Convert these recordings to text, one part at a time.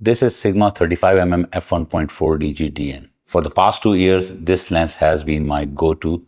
This is Sigma 35mm f1.4 DGDN. For the past 2 years, this lens has been my go-to,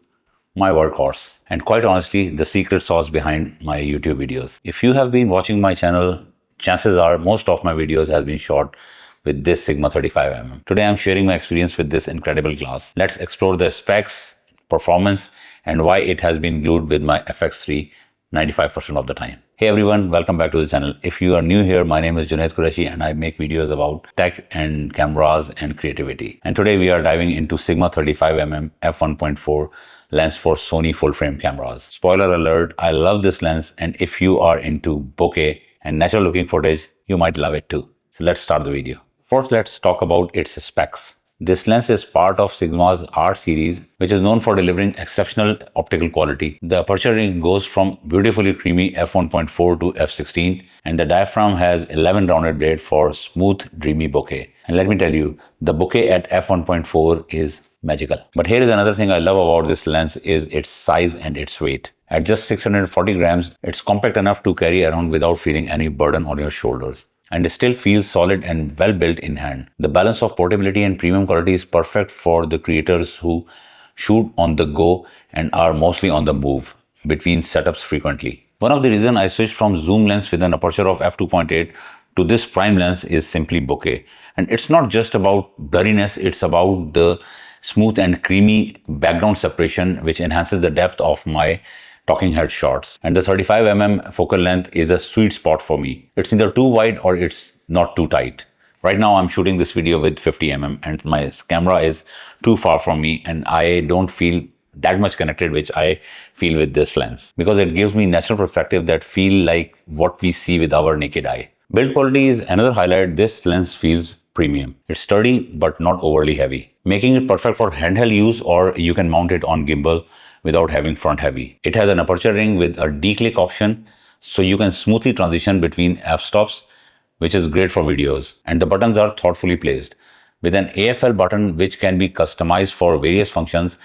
my workhorse, and quite honestly, the secret sauce behind my YouTube videos. If you have been watching my channel, chances are most of my videos have been shot with this Sigma 35mm. Today I'm sharing my experience with this incredible glass. Let's explore the specs, performance, and why it has been glued with my FX3 95% of the time. Hey everyone, welcome back to the channel. If you are new here, my name is Junaid Qureshi and I make videos about tech and cameras and creativity. And today we are diving into Sigma 35mm f1.4 lens for Sony full frame cameras. Spoiler alert, I love this lens, and if you are into bokeh and natural looking footage, you might love it too. So let's start the video. First, let's talk about its specs. This lens is part of Sigma's R series, which is known for delivering exceptional optical quality. The aperture ring goes from beautifully creamy f1.4 to f16, and the diaphragm has 11 rounded blades for smooth, dreamy bokeh. And let me tell you, the bokeh at f1.4 is magical. But here is another thing I love about this lens is its size and its weight. At just 640 grams, it's compact enough to carry around without feeling any burden on your shoulders. And it still feels solid and well built in hand. The balance of portability and premium quality is perfect for the creators who shoot on the go and are mostly on the move between setups frequently. One of the reasons I switched from zoom lens with an aperture of f2.8 to this prime lens is simply bokeh. And it's not just about blurriness, it's about the smooth and creamy background separation which enhances the depth of my talking head shots. And the 35mm focal length is a sweet spot for me. It's neither too wide or it's not too tight. Right now I'm shooting this video with 50mm and my camera is too far from me and I don't feel that much connected which I feel with this lens, because it gives me natural perspective that feel like what we see with our naked eye. Build quality is another highlight. This lens feels premium. It's sturdy but not overly heavy, making it perfect for handheld use, or you can mount it on gimbal without having front heavy. It has an aperture ring with a D-click option, so you can smoothly transition between f-stops, which is great for videos. And the buttons are thoughtfully placed, with an AFL button which can be customized for various functions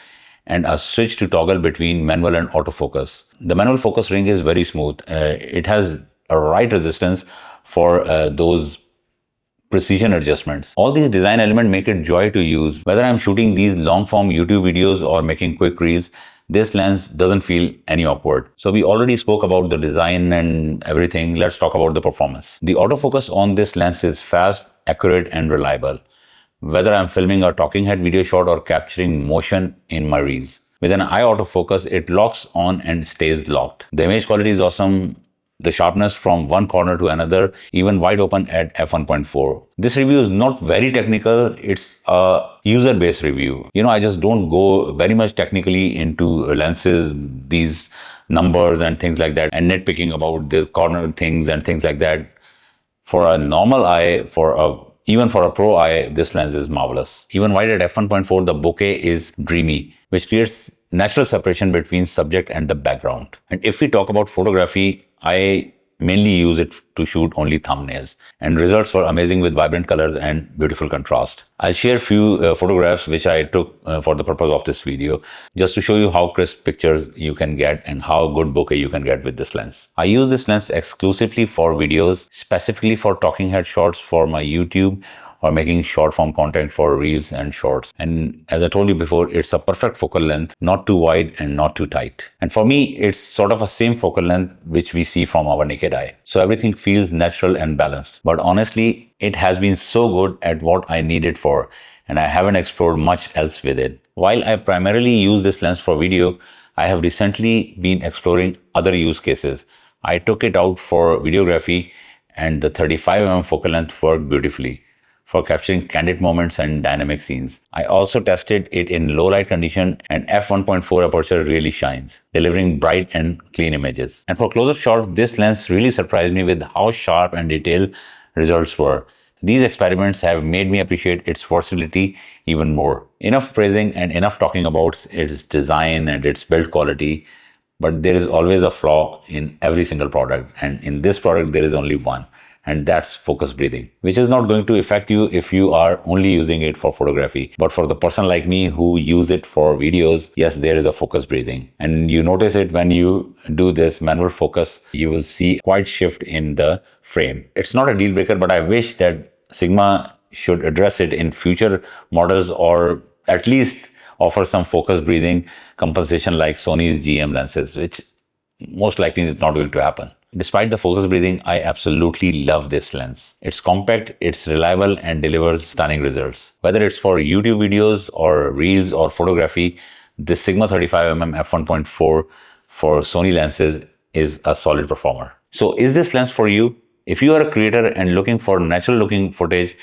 and a switch to toggle between manual and autofocus. The manual focus ring is very smooth. It has a right resistance for those precision adjustments. All these design elements make it joy to use. Whether I'm shooting these long form YouTube videos or making quick reels, this lens doesn't feel any awkward. So we already spoke about the design and everything. Let's talk about the performance. The autofocus on this lens is fast, accurate, and reliable, whether I'm filming a talking head video shot or capturing motion in my reels. With an eye autofocus, it locks on and stays locked. The image quality is awesome. The sharpness from one corner to another, even wide open at f1.4. This review is not very technical, it's a user-based review. I just don't go very much technically into lenses, these numbers and things like that, and nitpicking about the corner things and things like that. For a normal eye, even for a pro eye, this lens is marvelous. Even wide at f1.4, the bokeh is dreamy, which creates natural separation between subject and the background. And if we talk about photography, I mainly use it to shoot only thumbnails, and results were amazing with vibrant colors and beautiful contrast. I'll share a few photographs which I took for the purpose of this video, just to show you how crisp pictures you can get and how good bokeh you can get with this lens. I use this lens exclusively for videos, specifically for talking head shots for my YouTube, or making short form content for reels and shorts. And as I told you before, it's a perfect focal length, not too wide and not too tight. And for me, it's sort of a same focal length which we see from our naked eye. So everything feels natural and balanced. But honestly, it has been so good at what I need it for, and I haven't explored much else with it. While I primarily use this lens for video, I have recently been exploring other use cases. I took it out for videography, and the 35mm focal length worked beautifully for capturing candid moments and dynamic scenes. I also tested it in low light condition, and f1.4 aperture really shines, delivering bright and clean images. And for close-up shots, this lens really surprised me with how sharp and detailed results were. These experiments have made me appreciate its versatility even more. Enough praising and enough talking about its design and its build quality, but there is always a flaw in every single product, and in this product there is only one. And that's focus breathing, which is not going to affect you if you are only using it for photography. But for the person like me who use it for videos, yes, there is a focus breathing. And you notice it when you do this manual focus, you will see quite shift in the frame. It's not a deal breaker, but I wish that Sigma should address it in future models, or at least offer some focus breathing compensation like Sony's GM lenses, which most likely is not going to happen. Despite the focus breathing, I absolutely love this lens. It's compact, it's reliable, and delivers stunning results. Whether it's for YouTube videos or reels or photography, this Sigma 35mm f1.4 for Sony lenses is a solid performer. So is this lens for you? If you are a creator and looking for natural looking footage,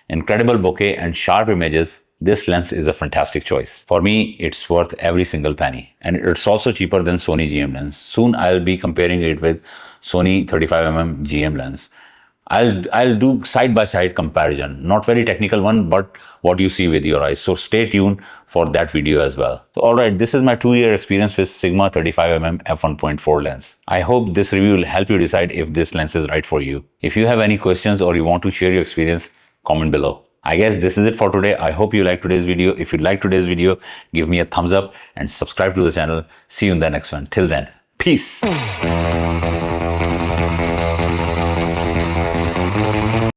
incredible bokeh, and sharp images, this lens is a fantastic choice. For me, it's worth every single penny. And it's also cheaper than Sony GM lens. Soon I'll be comparing it with Sony 35mm GM lens. I'll do side-by-side comparison. Not very technical one, but what you see with your eyes. So stay tuned for that video as well. So alright, this is my 2-year experience with Sigma 35mm f1.4 lens. I hope this review will help you decide if this lens is right for you. If you have any questions or you want to share your experience, comment below. I guess this is it for today. I hope you liked today's video. If you liked today's video, give me a thumbs up and subscribe to the channel. See you in the next one. Till then, peace.